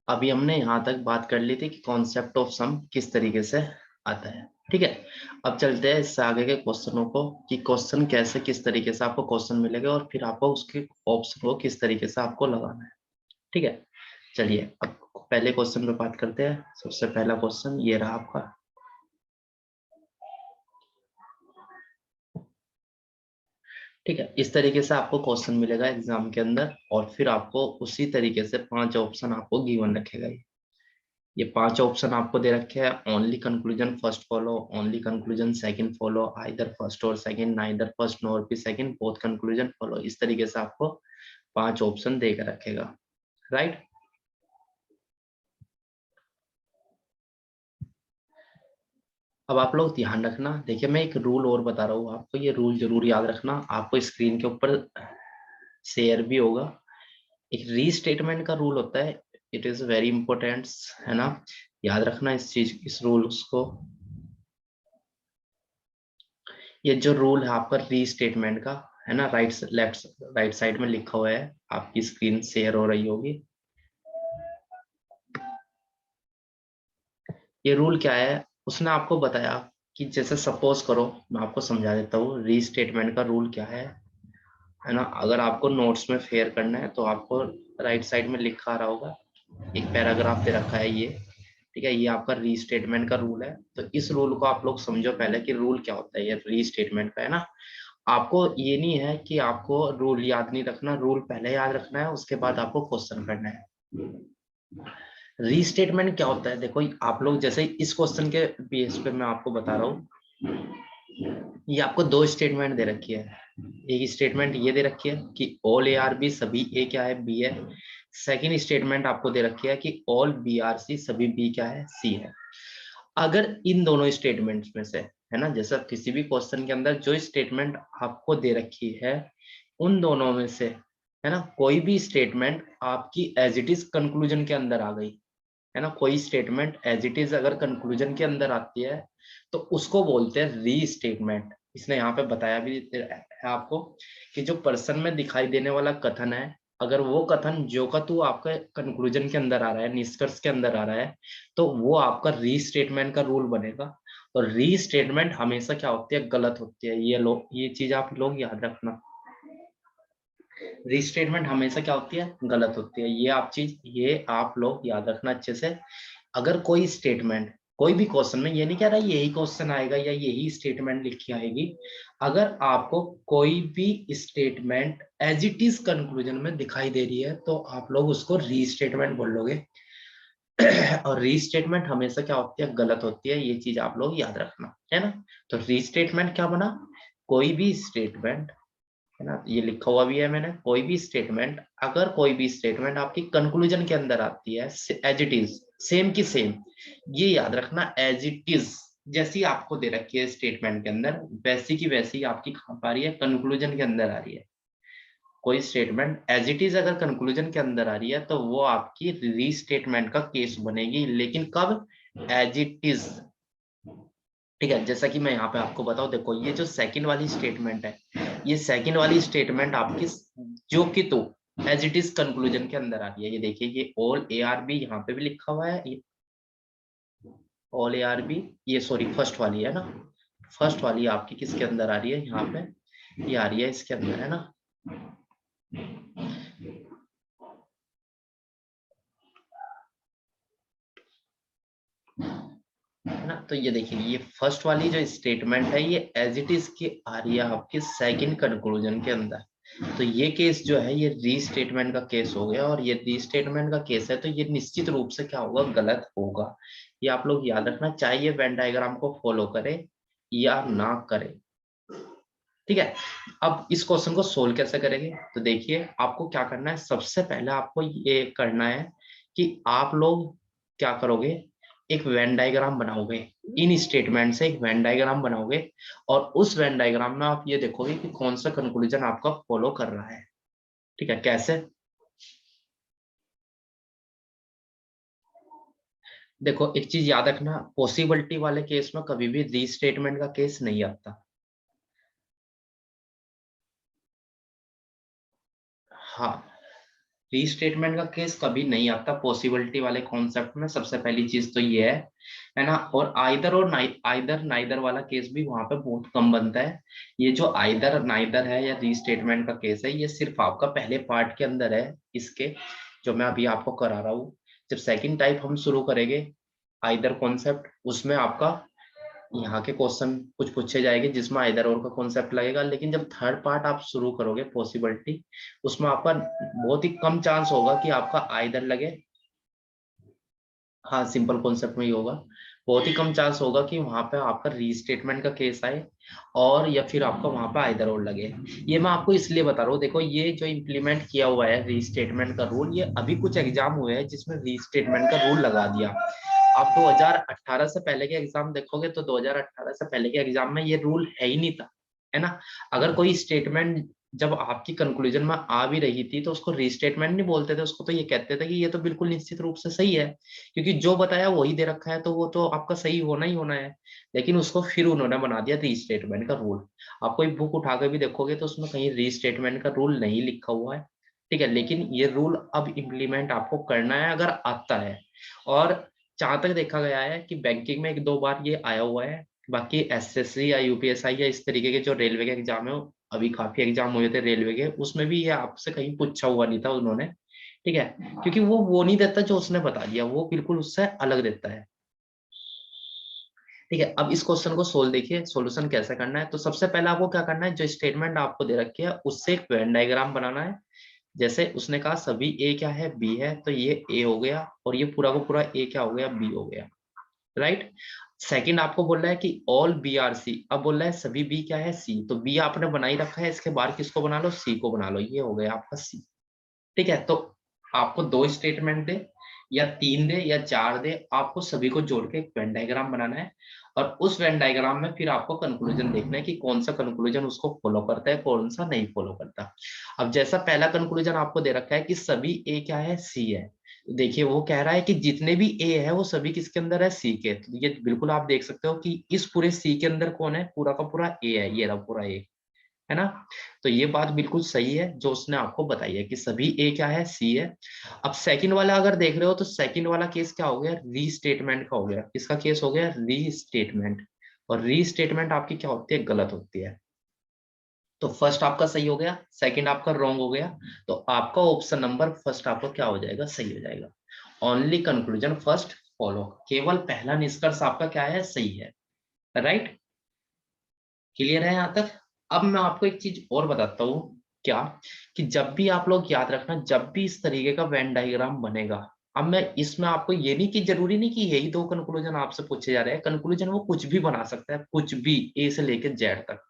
अभी हमने यहाँ तक बात कर ली थी कि कॉन्सेप्ट ऑफ सम किस तरीके से आता है। ठीक है, अब चलते हैं इससे आगे के क्वेश्चनों को कि क्वेश्चन कैसे किस तरीके से आपको क्वेश्चन मिलेगा और फिर आपको उसके ऑप्शन को किस तरीके से आपको लगाना है। ठीक है, चलिए अब पहले क्वेश्चन पे बात करते हैं। सबसे पहला क्वेश्चन ये रहा आपका। ठीक है, इस तरीके से आपको क्वेश्चन मिलेगा एग्जाम के अंदर और फिर आपको उसी तरीके से 5 ऑप्शन आपको गिवन रखेगा। ये 5 ऑप्शन आपको दे रखे हैं। Only conclusion first follow, only conclusion second follow, either first or second, neither first nor B second, both conclusion follow. इस तरीके से आपको 5 ऑप्शन देकर रखेगा। राइट, अब आप लोग ध्यान रखना। देखिए मैं एक रूल और बता रहा हूँ आपको, ये रूल जरूर याद रखना। आपको स्क्रीन के ऊपर शेयर भी होगा। एक रीस्टेटमेंट का रूल होता है, इट इज वेरी इंपॉर्टेंट, है ना। याद रखना इस चीज, इस रूल्स को। ये जो रूल है आपका रीस्टेटमेंट का, है ना, राइट साइड में लिखा हुआ है, आपकी स्क्रीन शेयर हो रही होगी। ये रूल क्या है, उसने आपको बताया कि जैसे सपोज करो, मैं आपको समझा देता हूँ रीस्टेटमेंट का रूल क्या है ना। अगर आपको नोट्स में फेयर करना है तो आपको राइट साइड में लिखा आ रहा होगा, एक पैराग्राफ दे रखा है ये। ठीक है, ये आपका रीस्टेटमेंट का रूल है। तो इस रूल को आप लोग समझो पहले कि रूल क्या होता है ये रीस्टेटमेंट का, है ना। आपको ये नहीं है कि आपको रूल याद नहीं रखना, रूल पहले याद रखना है, उसके बाद आपको क्वेश्चन करना है। रीस्टेटमेंट क्या होता है, देखो आप लोग जैसे इस क्वेश्चन के बेस पे मैं आपको बता रहा हूँ। ये आपको 2 स्टेटमेंट दे रखी है। एक स्टेटमेंट ये दे रखी है कि ऑल ए आर बी सभी ए क्या है, बी है। सेकेंड स्टेटमेंट आपको दे रखी है कि ऑल बी आर सी सभी बी क्या है, सी है। अगर इन दोनों स्टेटमेंट्स में से, है ना, जैसा किसी भी क्वेश्चन के अंदर जो स्टेटमेंट आपको दे रखी है उन दोनों में से, है ना, कोई भी स्टेटमेंट आपकी एज इट इज कंक्लूजन के अंदर आ गई, है ना, कोई स्टेटमेंट एज इट इज अगर कंक्लूजन के अंदर आती है तो उसको बोलते हैं री स्टेटमेंट। इसने यहाँ पे बताया भी है आपको कि जो पर्सन में दिखाई देने वाला कथन है, अगर वो कथन जो का तू आपका कंक्लूजन के अंदर आ रहा है, निष्कर्ष के अंदर आ रहा है, तो वो आपका री स्टेटमेंट का रूल बनेगा। और री स्टेटमेंट हमेशा क्या होती है, गलत होती है। ये चीज आप लोग याद रखना, रीस्टेटमेंट हमेशा क्या होती है, गलत होती है। ये आप लोग याद रखना अच्छे से। अगर कोई स्टेटमेंट, कोई भी क्वेश्चन में, ये नहीं कह रहा यही क्वेश्चन आएगा या यही स्टेटमेंट लिखी आएगी, अगर आपको कोई भी statement as it is conclusion में दिखाई दे रही है तो आप लोग उसको रीस्टेटमेंट बोल लोगे। और रीस्टेटमेंट हमेशा क्या होती है, गलत होती है। ये चीज आप लोग याद रखना, है ना। तो रीस्टेटमेंट क्या बना, कोई भी स्टेटमेंट, है ना, ये लिखा हुआ भी है मैंने, कोई भी स्टेटमेंट, अगर कोई भी स्टेटमेंट आपकी कंक्लूजन के अंदर आती है एज इट इज, सेम की सेम, ये याद रखना, एज इट इज जैसी आपको दे रखी है स्टेटमेंट के अंदर, वैसी की वैसी आपकी कहाँ पर आ रही है, कंक्लूजन के अंदर आ रही है। कोई स्टेटमेंट एज इट इज अगर कंक्लूजन के अंदर आ रही है तो वो आपकी रीस्टेटमेंट का केस बनेगी, लेकिन कब, एज इट इज। ठीक है, जैसा कि मैं यहाँ पे आपको बताऊं, देखो ये जो सेकंड वाली स्टेटमेंट है, ये सेकंड वाली स्टेटमेंट आपकी जो कि तो एज इट इज कंक्लूजन के अंदर आ रही है। ये देखिए, ये ऑल ए आर बी यहाँ पे भी लिखा हुआ है, ये ऑल ए आर बी, ये सॉरी फर्स्ट वाली है ना, फर्स्ट वाली आपकी किसके अंदर आ रही है, यहाँ पे ये आ रही है इसके अंदर, है ना। है ना, तो ये देखिए, ये फर्स्ट वाली जो स्टेटमेंट है ये एज इट इज की आ रही है आपके सेकंड कंक्लूजन के अंदर। तो ये केस जो है ये रीस्टेटमेंट का केस हो गया, और ये रीस्टेटमेंट का केस है तो ये निश्चित रूप से क्या होगा, गलत होगा। ये आप लोग याद रखना, चाहिए वेन डायग्राम को फॉलो करे या ना करे। ठीक है, अब इस क्वेश्चन को सोल्व कैसे करेंगे, तो देखिए आपको क्या करना है, सबसे पहले आपको ये करना है कि आप लोग क्या करोगे, एक वेन डायग्राम बनाओगे। इन स्टेटमेंट से एक वेन डायग्राम बनाओगे और उस वेन डायग्राम में आप ये देखोगे कि कौन सा कंक्लूजन आपका फॉलो कर रहा है। ठीक है, कैसे, देखो एक चीज याद रखना, पॉसिबिलिटी वाले केस में कभी भी रीस्टेटमेंट का केस नहीं आता। हाँ, रीस्टेटमेंट का केस कभी नहीं आता पॉसिबिलिटी वाले कॉन्सेप्ट में, सबसे पहली चीज तो ये है ना। और आइदर और आइदर नाइदर वाला केस भी वहां पे बहुत कम बनता है। ये जो आइदर नाइदर है या रीस्टेटमेंट का केस है, ये सिर्फ आपका पहले पार्ट के अंदर है इसके, जो मैं अभी आपको करा रहा हूँ। जब सेकंड टाइप हम शुरू करेंगे आइदर कॉन्सेप्ट, उसमें आपका यहाँ के क्वेश्चन कुछ पूछे जाएंगे जिसमें आइदर और का कॉन्सेप्ट लगेगा। लेकिन जब थर्ड पार्ट आप शुरू करोगे पॉसिबिलिटी, उसमें आपका बहुत ही कम चांस होगा कि आपका आइदर लगे। हाँ, सिंपल कॉन्सेप्ट में ही होगा। बहुत ही कम चांस होगा कि वहां पे आपका रीस्टेटमेंट का केस आए और या फिर आपका वहां पे आइदर और लगे। ये मैं आपको इसलिए बता रहा हूँ, देखो ये जो इम्प्लीमेंट किया हुआ है रीस्टेटमेंट का रूल, ये अभी कुछ एग्जाम हुए हैं जिसमें रीस्टेटमेंट का रूल लगा दिया। आप 2018 से पहले के एग्जाम देखोगे तो 2018 से पहले के एग्जाम में ये रूल है ही नहीं था, है ना। अगर कोई स्टेटमेंट जब आपकी कंक्लूजन में आ भी रही थी तो उसको रीस्टेटमेंट नहीं बोलते थे, उसको तो ये कहते थे कि ये तो बिल्कुल निश्चित रूप से सही है, क्योंकि जो बताया वही दे रखा है तो वो तो आपका सही होना ही होना है। लेकिन उसको फिर उन्होंने बना दिया रीस्टेटमेंट का रूल। आप कोई बुक उठा के भी देखोगे तो उसमें कहीं रीस्टेटमेंट का रूल नहीं लिखा हुआ है, ठीक है। लेकिन ये रूल अब इम्प्लीमेंट आपको करना है अगर आता है। और जहां तक देखा गया है कि बैंकिंग में एक दो बार ये आया हुआ है, बाकी एसएससी या यूपीएसआई या इस तरीके के जो रेलवे के एग्जाम है, अभी काफी एग्जाम हुए थे रेलवे के, उसमें भी ये आपसे कहीं पूछा हुआ नहीं था उन्होंने, ठीक है। क्योंकि वो नहीं देता जो उसने बता दिया, वो बिल्कुल उससे अलग देता है, ठीक है। अब इस क्वेश्चन को सोल्व देखिए, सॉल्यूशन कैसे करना है। तो सबसे पहले आपको क्या करना है, जो स्टेटमेंट आपको दे रखी है उससे एक वेन डायग्राम बनाना है। जैसे उसने कहा सभी ए क्या है, बी है, तो ये ए हो गया और ये पूरा को पूरा ए क्या हो गया, बी हो गया, राइट। सेकंड आपको बोल रहा है कि ऑल बी आर सी, अब बोल रहा है सभी बी क्या है, सी, तो बी आपने बना ही रखा है, इसके बाद किसको बना लो, सी को बना लो, ये हो गया आपका सी, ठीक है। तो आपको दो स्टेटमेंट दे या तीन दे या चार दे, आपको सभी को जोड़ के एक वेन डायग्राम बनाना है। और उस वेन डायग्राम में फिर आपको कंक्लूजन देखना है कि कौन सा कंक्लूजन उसको फॉलो करता है, कौन सा नहीं फॉलो करता। अब जैसा पहला कंक्लूजन आपको दे रखा है कि सभी ए क्या है, सी है, तो देखिए वो कह रहा है कि जितने भी ए है वो सभी किसके अंदर है, सी के। तो ये बिल्कुल आप देख सकते हो कि इस पूरे सी के अंदर कौन है, पूरा का पूरा ए है, ये रहा पूरा ए, है ना। तो ये बात बिल्कुल सही है जो उसने आपको बताई है कि सभी ए क्या है, सी है। अब सेकंड वाला अगर देख रहे हो तो सेकंड वाला केस क्या हो गया, रीस्टेटमेंट का हो गया। किसका केस हो गया, रीस्टेटमेंट। और रीस्टेटमेंट आपकी क्या होती है, गलत होती है। तो फर्स्ट आपका सही हो गया, सेकंड आपका रॉन्ग हो गया, तो आपका ऑप्शन नंबर फर्स्ट आपका क्या हो जाएगा, सही हो जाएगा। ओनली कंक्लूजन फर्स्ट फॉलो, केवल पहला निष्कर्ष आपका क्या है, सही है, राइट। क्लियर है यहाँ तक। अब मैं आपको एक चीज और बताता हूँ, क्या, कि जब भी आप लोग याद रखना, जब भी इस तरीके का वेन डायग्राम बनेगा, अब मैं इसमें आपको ये नहीं कि जरूरी नहीं कि यही दो कंक्लूजन आपसे पूछे जा रहे हैं, कंक्लूजन वो कुछ भी बना सकता है, कुछ भी, ए से लेकर जेड तक,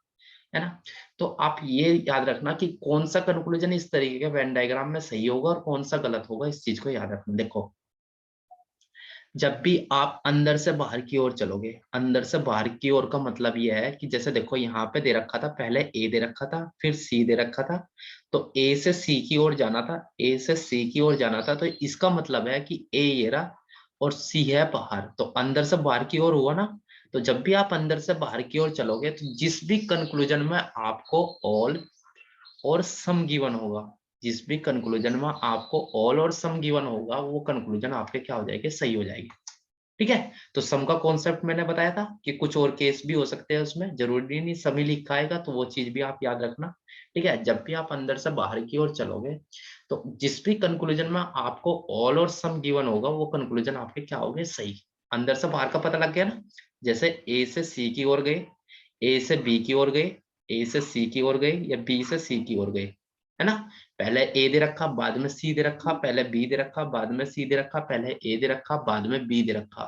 है ना। तो आप ये याद रखना कि कौन सा कंक्लूजन इस तरीके के वेन डायग्राम में सही होगा और कौन सा गलत होगा, इस चीज को याद रखना। देखो, जब भी आप अंदर से बाहर की ओर चलोगे, अंदर से बाहर की ओर का मतलब यह है कि जैसे देखो यहाँ पे दे रखा था, पहले ए दे रखा था, फिर सी दे रखा था, तो ए से सी की ओर जाना था, ए से सी की ओर जाना था, तो इसका मतलब है कि ए ये रहा और सी है बाहर, तो अंदर से बाहर की ओर हुआ ना। तो जब भी आप अंदर से बाहर की ओर चलोगे तो जिस भी कंक्लूजन में आपको ऑल और सम गिवन होगा, जिस भी कंक्लूजन में आपको ऑल और सम गिवन होगा, वो कंक्लूजन आपके क्या हो जाएंगे, सही हो जाएगी, ठीक है। तो सम का कॉन्सेप्ट मैंने बताया था कि कुछ और केस भी हो सकते हैं उसमें, जरूरी नहीं सम ही लिखा आएगा, तो वो चीज भी आप याद रखना, ठीक है। जब भी आप अंदर से बाहर की ओर चलोगे तो जिस भी कंक्लूजन में आपको ऑल और सम गिवन होगा, वो कंक्लूजन आपके क्या होंगे, सही। अंदर से बाहर का पता लग गया ना। जैसे ए से सी की ओर गए, ए से बी की ओर गए, ए से सी की ओर गए, या बी से सी की ओर गए, है ना। पहले ए दे रखा, बाद में सी दे रखा, पहले बी दे रखा, बाद में सी दे रखा, पहले ए दे रखा, बाद में बी दे रखा।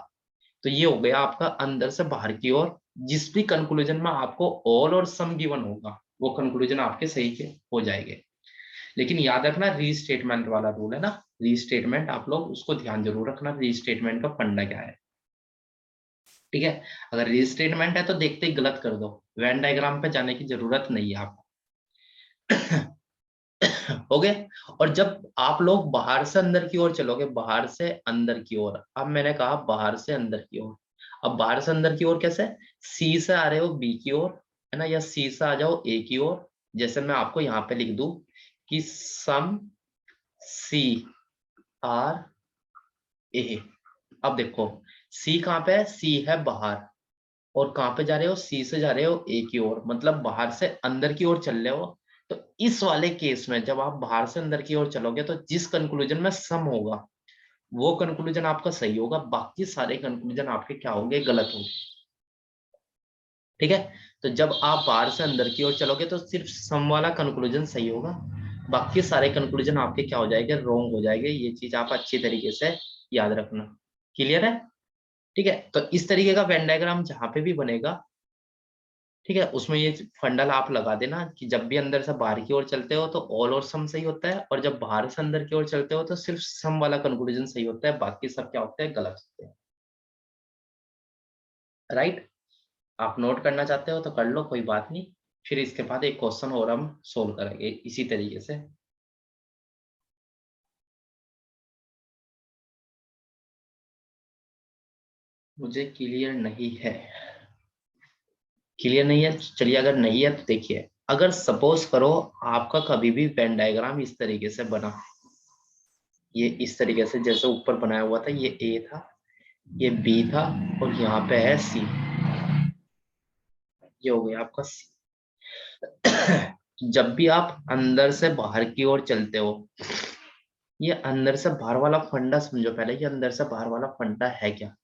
तो ये हो गया आपका अंदर से बाहर की ओर। जिस भी कंक्लूजन में आपको ऑल और सम गिवन होगा, वो कंक्लूजन आपके सही के हो जाएंगे। लेकिन याद रखना रीस्टेटमेंट वाला रूल है ना, रीस्टेटमेंट आप लोग उसको ध्यान जरूर रखना, रीस्टेटमेंट का फंडा क्या है, ठीक है। अगर रीस्टेटमेंट है तो देखते ही गलत कर दो, वेन डायग्राम पे जाने की जरूरत नहीं है आपको। हो गए। और जब आप लोग बाहर से अंदर की ओर चलोगे, बाहर से अंदर की ओर, अब मैंने कहा बाहर से अंदर की ओर, अब बाहर से अंदर की ओर कैसे, सी से आ रहे हो बी की ओर, है ना, या सी से आ जाओ ए की ओर। जैसे मैं आपको यहाँ पे लिख दूं कि सम CRA। अब देखो C कहाँ पे है, C है बाहर, और कहाँ पे जा रहे हो, C से जा रहे हो A की ओर, मतलब बाहर से अंदर की ओर चल रहे हो। तो इस वाले केस में जब आप बाहर से अंदर की ओर चलोगे तो जिस कंक्लूजन में सम होगा वो कंक्लूजन आपका सही होगा, बाकी सारे कंक्लूजन आपके क्या होंगे, गलत होंगे। ठीक है, तो जब आप बाहर से अंदर की ओर चलोगे तो सिर्फ सम वाला कंक्लूजन सही होगा, बाकी सारे कंक्लूजन आपके क्या हो जाएंगे, रॉन्ग हो जाएंगे। ये चीज आप अच्छी तरीके से याद रखना। क्लियर है? ठीक है, तो इस तरीके का वेन डायग्राम जहां पे भी बनेगा, ठीक है, उसमें ये फंडल आप लगा देना कि जब भी अंदर से बाहर की ओर चलते हो तो ऑल और सम सही होता है, और जब बाहर से अंदर की ओर चलते हो तो सिर्फ सम वाला कंक्लूजन सही होता है, बाकी सब क्या होते हैं, गलत होते हैं। राइट? आप नोट करना चाहते हो तो कर लो, कोई बात नहीं। फिर इसके बाद एक क्वेश्चन और हम सोल्व करेंगे इसी तरीके से। मुझे क्लियर नहीं है, क्लियर नहीं है, चलिए अगर नहीं है तो देखिए, अगर सपोज करो आपका कभी भी वेन डायग्राम इस तरीके से बना, ये इस तरीके से जैसे ऊपर बनाया हुआ था, ये ए था, ये बी था, और यहाँ पे है सी, ये हो गया आपका सी। जब भी आप अंदर से बाहर की ओर चलते हो, ये अंदर से बाहर वाला फंडा समझो पहले, ये अंदर से बाहर वाला फंडा है क्या।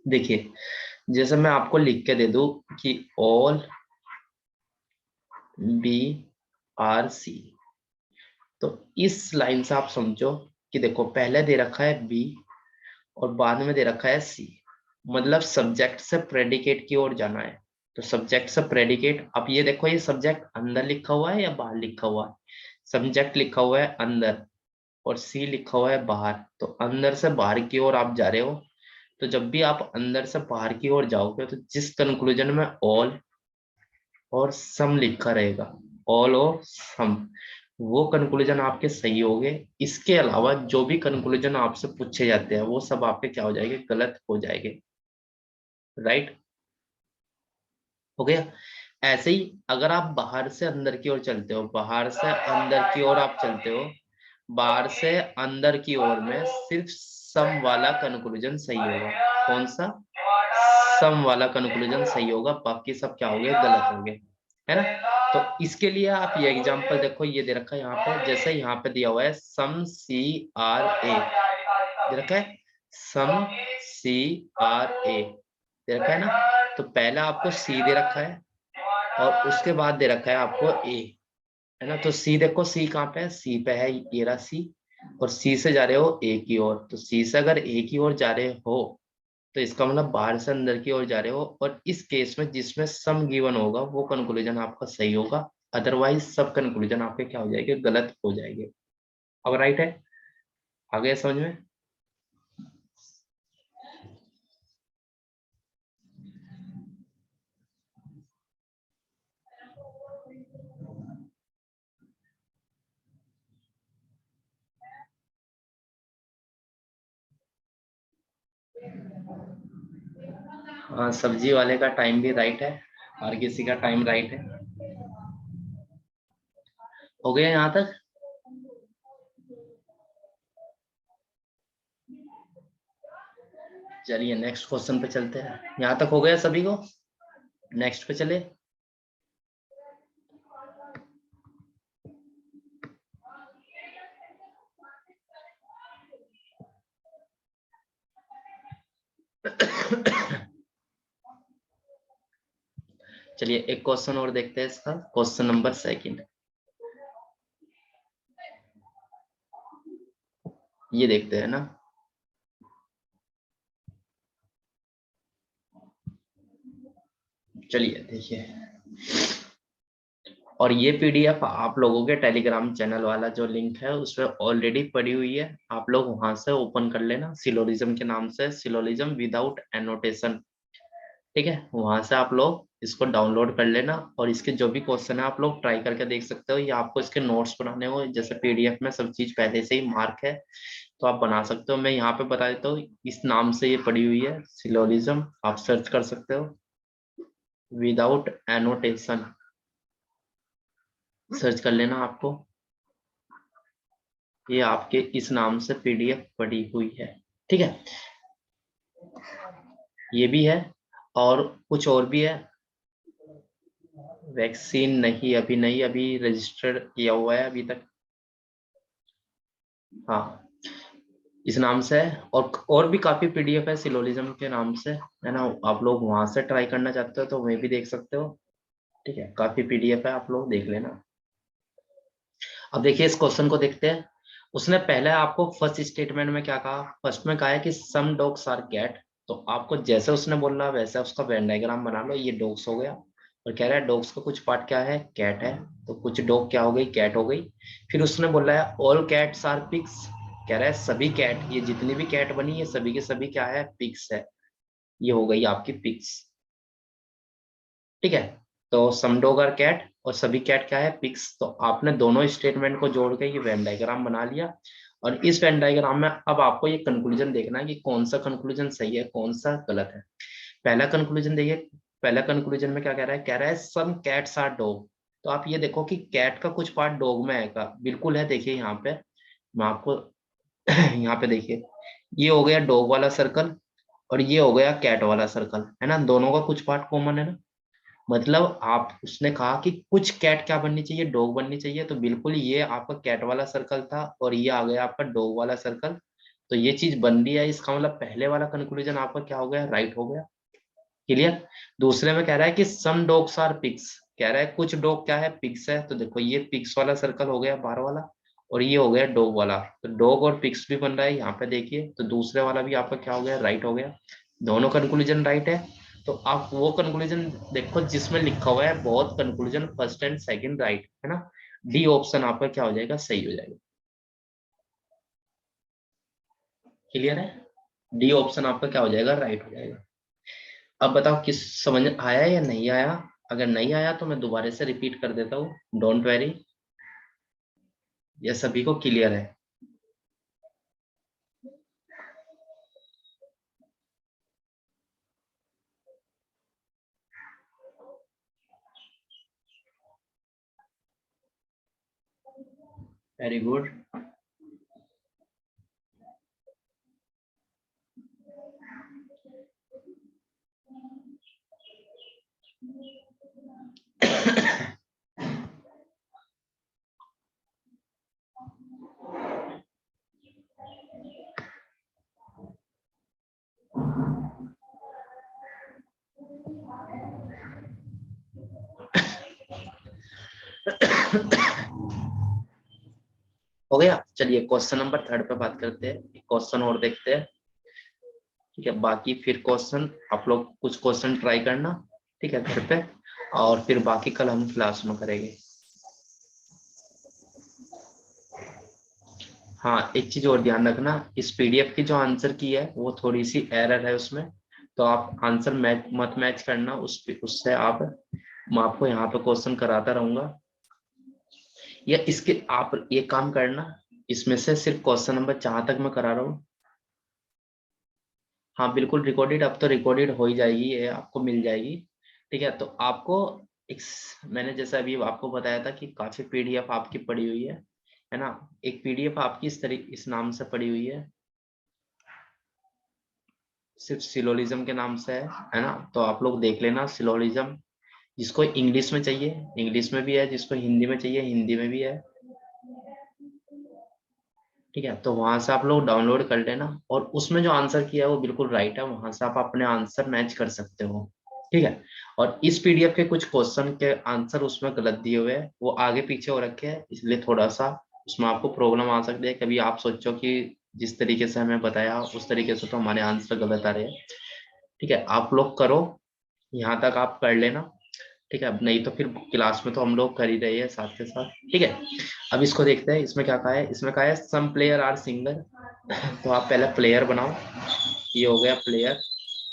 देखिए, जैसे मैं आपको लिख के दे दूं कि ऑल बी आर सी, तो इस लाइन से आप समझो कि देखो पहले दे रखा है बी और बाद में दे रखा है सी, मतलब सब्जेक्ट से प्रेडिकेट की ओर जाना है। तो सब्जेक्ट से प्रेडिकेट, अब ये देखो ये सब्जेक्ट अंदर लिखा हुआ है या बाहर लिखा हुआ है, सब्जेक्ट लिखा हुआ है अंदर और सी लिखा हुआ है बाहर, तो अंदर से बाहर की ओर आप जा रहे हो। तो जब भी आप अंदर से बाहर की ओर जाओगे तो जिस कंक्लूजन में ऑल और सम लिखा रहेगा, ऑल और सम, वो कंक्लूजन आपके सही होंगे। इसके अलावा जो भी कंक्लूजन आपसे पूछे जाते हैं वो सब आपके क्या हो जाएंगे, गलत हो जाएंगे। राइट? हो गया। ऐसे ही अगर आप बाहर से अंदर की ओर चलते हो, बाहर से अंदर की ओर आप चलते हो, बाहर से अंदर की ओर में सिर्फ सम वाला कंक्लूजन सही होगा। कौन सा? सम वाला कंक्लूजन सही होगा, बाकी सब क्या हो गए, गलत हो गए, है ना। तो इसके लिए आप ये एग्जांपल देखो, ये दे रखा है यहाँ पे, जैसे यहाँ पे दिया हुआ है सम सी आर ए, दे रखा है सम सी आर ए, दे रखा है ना। तो पहला आपको सी दे रखा है और उसके बाद दे रखा है आपको ए, है ना। तो सी देखो, सी कहाँ पे है, सी पे है, ये रहा सी, और सी से जा रहे हो ए की ओर, तो सी से अगर ए की ओर जा रहे हो तो इसका मतलब बाहर से अंदर की ओर जा रहे हो, और इस केस में जिसमें सम गिवन होगा वो कंक्लूजन आपका सही होगा, अदरवाइज सब कंक्लूजन आपके क्या हो जाएंगे, गलत हो जाएंगे। अब राइट है, आ गया समझ में? हाँ, सब्जी वाले का टाइम भी राइट है, हर किसी का टाइम राइट है। हो गया यहाँ तक? चलिए नेक्स्ट क्वेश्चन पे चलते हैं। यहाँ तक हो गया सभी को? नेक्स्ट पे चले। चलिए एक क्वेश्चन और देखते हैं इसका, क्वेश्चन नंबर सेकंड। ये देखते हैं ना, चलिए देखिए, और ये पीडीएफ आप लोगों के टेलीग्राम चैनल वाला जो लिंक है उसमें ऑलरेडी पड़ी हुई है, आप लोग वहां से ओपन कर लेना, सिलोलिज्म के नाम से, सिलोलिज्म विदाउट एनोटेशन। ठीक है, वहां से आप लोग इसको डाउनलोड कर लेना, और इसके जो भी क्वेश्चन है आप लोग ट्राई करके देख सकते हो, या आपको इसके नोट्स बनाने हो, जैसे पीडीएफ में सब चीज पहले से ही मार्क है तो आप बना सकते हो। मैं यहाँ पे बता देता हूँ, इस नाम से ये पड़ी हुई है सिलोलिज्म, आप सर्च कर सकते हो, विदाउट एनोटेशन सर्च कर लेना आपको। ये आपके इस नाम से पीडीएफ पड़ी हुई है, ठीक है। ये भी है और कुछ और भी है। वैक्सीन नहीं, अभी नहीं, अभी रजिस्टर्ड किया हुआ है अभी तक। हाँ, इस नाम से है। और भी काफी पीडीएफ है सिलोलिज्म के नाम से, है ना। आप लोग वहां से ट्राई करना चाहते हो तो वहीं भी देख सकते हो, ठीक है। काफी पीडीएफ है, आप लोग देख लेना। अब देखिए इस क्वेश्चन को देखते हैं। उसने पहले आपको फर्स्ट स्टेटमेंट में क्या कहा, फर्स्ट में कहा है कि सम डॉग्स आर कैट। तो आपको जैसे उसने बोला वैसे उसका वेन डायग्राम बना लो। ये डॉग्स हो गया, और कह रहा है डॉग्स का कुछ पार्ट क्या है, कैट है। तो कुछ डॉग क्या हो गई, कैट हो गई। फिर उसने बोला है ऑल कैट्स आर पिग्स। कह रहा है सभी कैट, ये जितनी भी कैट बनी है सभी के सभी क्या है, पिग्स है। ये हो गई आपकी पिग्स, ठीक है। तो सम डॉग आर कैट और सभी कैट क्या है, पिग्स। तो आपने दोनों स्टेटमेंट को जोड़ के ये वेन डायग्राम बना लिया। और इस वेन डायग्राम में अब आपको ये कंक्लूजन देखना है कि कौन सा कंक्लूजन सही है, कौन सा गलत है। पहला कंक्लूजन देखिए। पहला कंक्लूजन में क्या कह रहा है, कह रहा है सम कैट्स आर डॉग। तो आप ये देखो कि कैट का कुछ पार्ट डॉग में आएगा, बिल्कुल है। देखिए यहाँ पे मैं आपको यहाँ पे देखिए, ये हो गया डॉग वाला सर्कल और ये हो गया कैट वाला सर्कल, है ना। दोनों का कुछ पार्ट कॉमन है ना। मतलब आप, उसने कहा कि कुछ कैट क्या बननी चाहिए, डॉग बननी चाहिए। तो बिल्कुल ये आपका कैट वाला सर्कल था और ये आ गया आपका डॉग वाला सर्कल। तो ये चीज बन रही है, इसका मतलब पहले वाला कंक्लूजन आपका क्या हो गया, राइट हो गया। क्लियर। दूसरे में कह रहा है कि सम डॉग्स आर पिग्स। कह रहा है कुछ डॉग क्या है, पिग्स है। तो देखो ये पिग्स वाला सर्कल हो गया बाहर वाला, और ये हो गया डॉग वाला। तो डॉग और पिग्स भी बन रहा है यहाँ पे देखिए। तो दूसरे वाला भी आपका क्या हो गया, राइट हो गया। दोनों कंक्लूजन राइट है। तो आप वो कंक्लूजन देखो जिसमें लिखा हुआ है बहुत conclusion first and second right, है ना। डी ऑप्शन आपका क्या हो जाएगा, सही हो जाएगा। क्लियर है। डी ऑप्शन आपका क्या हो जाएगा, राइट हो जाएगा। अब बताओ किस समझ आया या नहीं आया। अगर नहीं आया तो मैं दोबारा से रिपीट कर देता हूँ, डोंट वेरी। ये सभी को क्लियर है। Very good. हो गया। चलिए क्वेश्चन नंबर थर्ड पे बात करते हैं, एक क्वेश्चन और देखते हैं, ठीक है। बाकी फिर क्वेश्चन आप लोग कुछ क्वेश्चन ट्राई करना, ठीक है, घर पे। और फिर बाकी कल हम क्लास में करेंगे। हाँ, एक चीज और ध्यान रखना, इस पीडीएफ की जो आंसर की है वो थोड़ी सी एरर है उसमें। तो आप आंसर मैच मत मैच करना उससे आप, मैं आपको यहाँ पे क्वेश्चन कराता रहूंगा। या इसके आप ये काम करना, इसमें से सिर्फ क्वेश्चन नंबर जहां तक मैं करा रहा हूँ। हाँ बिल्कुल रिकॉर्डेड, अब तो रिकॉर्डेड हो ही जाएगी, ये आपको मिल जाएगी, ठीक है। तो आपको एक, मैंने जैसा अभी आपको बताया था कि काफी पीडीएफ आपकी पड़ी हुई है ना। एक पीडीएफ आपकी इस नाम से पड़ी हुई है, सिर्फ सिलोलिज्म के नाम से है ना। तो आप लोग देख लेना सिलोलिज्म। जिसको इंग्लिश में चाहिए इंग्लिश में भी है, जिसको हिंदी में चाहिए हिंदी में भी है, ठीक है। तो वहां से आप लोग डाउनलोड कर लेना, और उसमें जो आंसर किया है वो बिल्कुल राइट है, वहां से आप अपने आंसर मैच कर सकते हो, ठीक है। और इस पीडीएफ के कुछ क्वेश्चन के आंसर उसमें गलत दिए हुए हैं, वो आगे पीछे हो रखे हैं, इसलिए थोड़ा सा उसमें आपको प्रॉब्लम आ सकती है। कभी आप सोचो कि जिस तरीके से हमें बताया उस तरीके से तो हमारे आंसर गलत आ रहे हैं, ठीक है। आप लोग करो, यहाँ तक आप कर लेना, ठीक है। अब नहीं तो फिर क्लास में तो हम लोग कर ही रहे हैं साथ के साथ, ठीक है। अब इसको देखते हैं, इसमें क्या कहा है, इसमें कहा है सम प्लेयर आर सिंगर। तो आप पहले प्लेयर बनाओ, ये हो गया प्लेयर।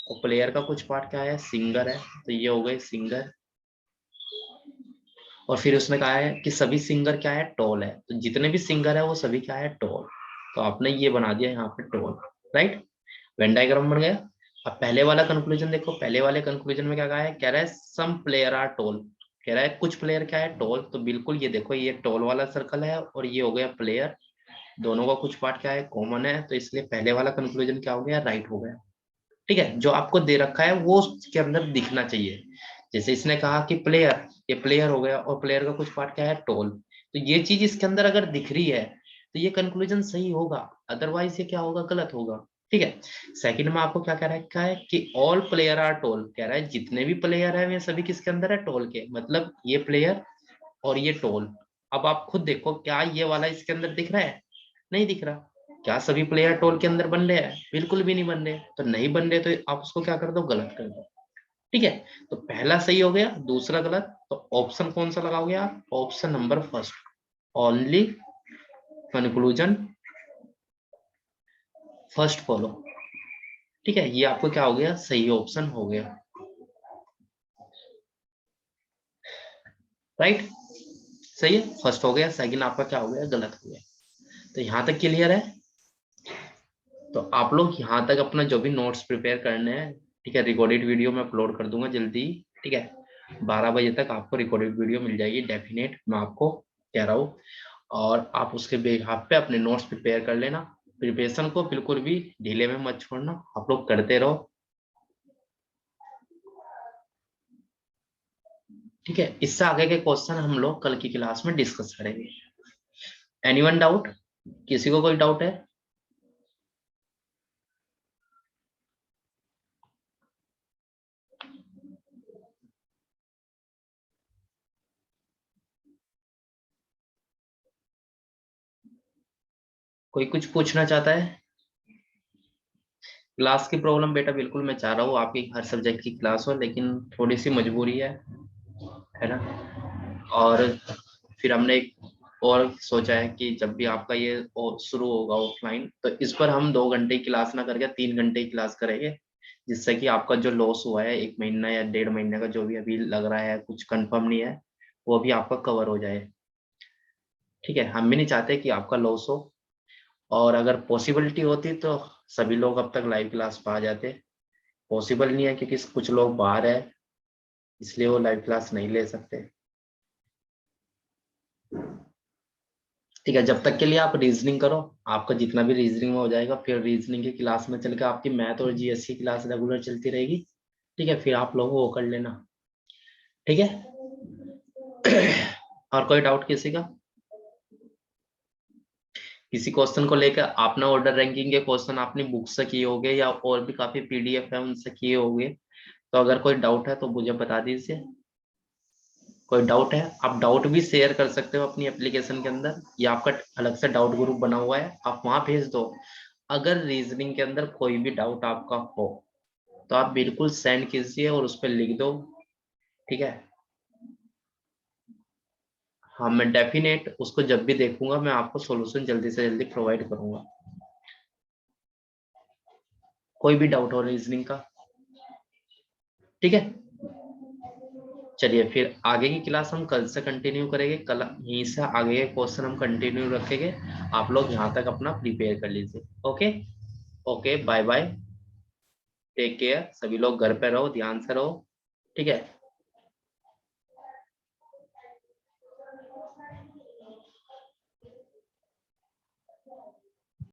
और प्लेयर का कुछ पार्ट क्या है, सिंगर है। तो ये हो गए सिंगर। और फिर उसने कहा है कि सभी सिंगर क्या है, टॉल है। तो जितने भी सिंगर है वो सभी क्या है, टॉल। तो आपने ये बना दिया यहाँ पे टॉल, राइट। वेन डायग्राम बन गया। अब पहले वाला कंक्लूजन देखो, पहले वाले कंक्लूजन में क्या कहा है, कह रहा है सम प्लेयर आर टॉल। कह रहा है कुछ प्लेयर क्या है, टॉल। तो बिल्कुल ये देखो, ये टॉल वाला सर्कल है और ये हो गया प्लेयर। दोनों का कुछ पार्ट क्या है, कॉमन है, तो इसलिए पहले वाला कंक्लूजन क्या हो गया, राइट हो गया। ठीक है, जो आपको दे रखा है वो उसके अंदर दिखना चाहिए। जैसे इसने कहा कि प्लेयर, ये प्लेयर हो गया, और प्लेयर का कुछ पार्ट क्या है, टोल, तो ये चीज इसके अंदर अगर दिख रही है तो ये कंक्लूजन सही होगा, अदरवाइज ये क्या होगा, गलत होगा। ठीक है। सेकंड में आपको क्या कह रखा है कि ऑल प्लेयर आर टोल, कह रहा है जितने भी प्लेयर है वे सभी किसके अंदर है, टोल के, मतलब ये प्लेयर और ये टोल। अब आप खुद देखो क्या ये वाला इसके अंदर दिख रहा है, नहीं दिख रहा। क्या सभी प्लेयर टोल के अंदर बन रहे हैं, बिल्कुल भी नहीं बन रहे, तो नहीं बन रहे तो आप उसको क्या कर दो, गलत कर दो। ठीक है, तो पहला सही हो गया, दूसरा गलत, तो ऑप्शन कौन सा लगाओगे आप, option number first, only conclusion first follow. ठीक है, ये आपको क्या हो गया, सही ऑप्शन हो गया, राइट। सही है, फर्स्ट हो गया, सेकंड आपका क्या हो गया, गलत हो गया। तो यहां तक क्लियर है। तो आप लोग यहाँ तक अपना जो भी नोट्स प्रिपेयर करने हैं, ठीक है, रिकॉर्डेड वीडियो मैं अपलोड कर दूंगा जल्दी। ठीक है, 12 बजे तक आपको रिकॉर्डेड वीडियो मिल जाएगी डेफिनेट, मैं आपको कह रहा हूँ। और आप उसके बेहाफ पे अपने नोट्स प्रिपेयर कर लेना। प्रिपरेशन को बिल्कुल भी ढीले में मत छोड़ना, आप लोग करते रहो। ठीक है, इससे आगे के क्वेश्चन हम लोग कल की क्लास में डिस्कस करेंगे। एनीवन डाउट, किसी को कोई डाउट है? कोई कुछ पूछना चाहता है? क्लास की प्रॉब्लम बेटा, बिल्कुल मैं चाह रहा हूँ आपकी हर सब्जेक्ट की क्लास हो, लेकिन थोड़ी सी मजबूरी है ना। और फिर हमने एक और सोचा है कि जब भी आपका ये शुरू होगा ऑफलाइन, तो इस पर हम 2 घंटे की क्लास ना करके 3 घंटे की क्लास करेंगे, जिससे कि आपका जो लॉस हुआ है 1 महीना या 1.5 महीने का, जो भी अभी लग रहा है कुछ कंफर्म नहीं है, वो भी आपका कवर हो जाए। ठीक है, हम भी नहीं चाहते कि आपका लॉस हो, और अगर पॉसिबिलिटी होती तो सभी लोग अब तक लाइव क्लास पा जाते। पॉसिबल नहीं है क्योंकि कुछ लोग बाहर है, इसलिए वो लाइव क्लास नहीं ले सकते। ठीक है, जब तक के लिए आप रीजनिंग करो, आपका जितना भी रीजनिंग में हो जाएगा, फिर रीजनिंग की क्लास में चल के आपकी मैथ और जीएस की क्लास रेगुलर चलती रहेगी। ठीक है, फिर आप लोगों को कर लेना। ठीक है। और कोई डाउट किसी का? किसी क्वेश्चन को लेकर आपने ऑर्डर रैंकिंग के क्वेश्चन अपनी बुक से किए होंगे, या और भी काफी पीडीएफ है उनसे किए होंगे, तो अगर कोई डाउट है तो मुझे बता दीजिए। कोई डाउट है, आप डाउट भी शेयर कर सकते हो अपनी एप्लीकेशन के अंदर, या आपका अलग से डाउट ग्रुप बना हुआ है, आप वहां भेज दो। अगर रीजनिंग के अंदर कोई भी डाउट आपका हो तो आप बिल्कुल सेंड कीजिए और उस पर लिख दो। ठीक है, हाँ मैं डेफिनेट उसको जब भी देखूंगा मैं आपको सॉल्यूशन जल्दी से जल्दी प्रोवाइड करूंगा। कोई भी डाउट हो रीजनिंग का? ठीक है, चलिए फिर आगे की क्लास हम कल से कंटिन्यू करेंगे, कल यहीं से आगे के क्वेश्चन हम कंटिन्यू रखेंगे। आप लोग यहाँ तक अपना प्रिपेयर कर लीजिए। Okay, okay, bye bye, take care, सभी लोग घर पे रहो, ध्यान से रहो। ठीक है।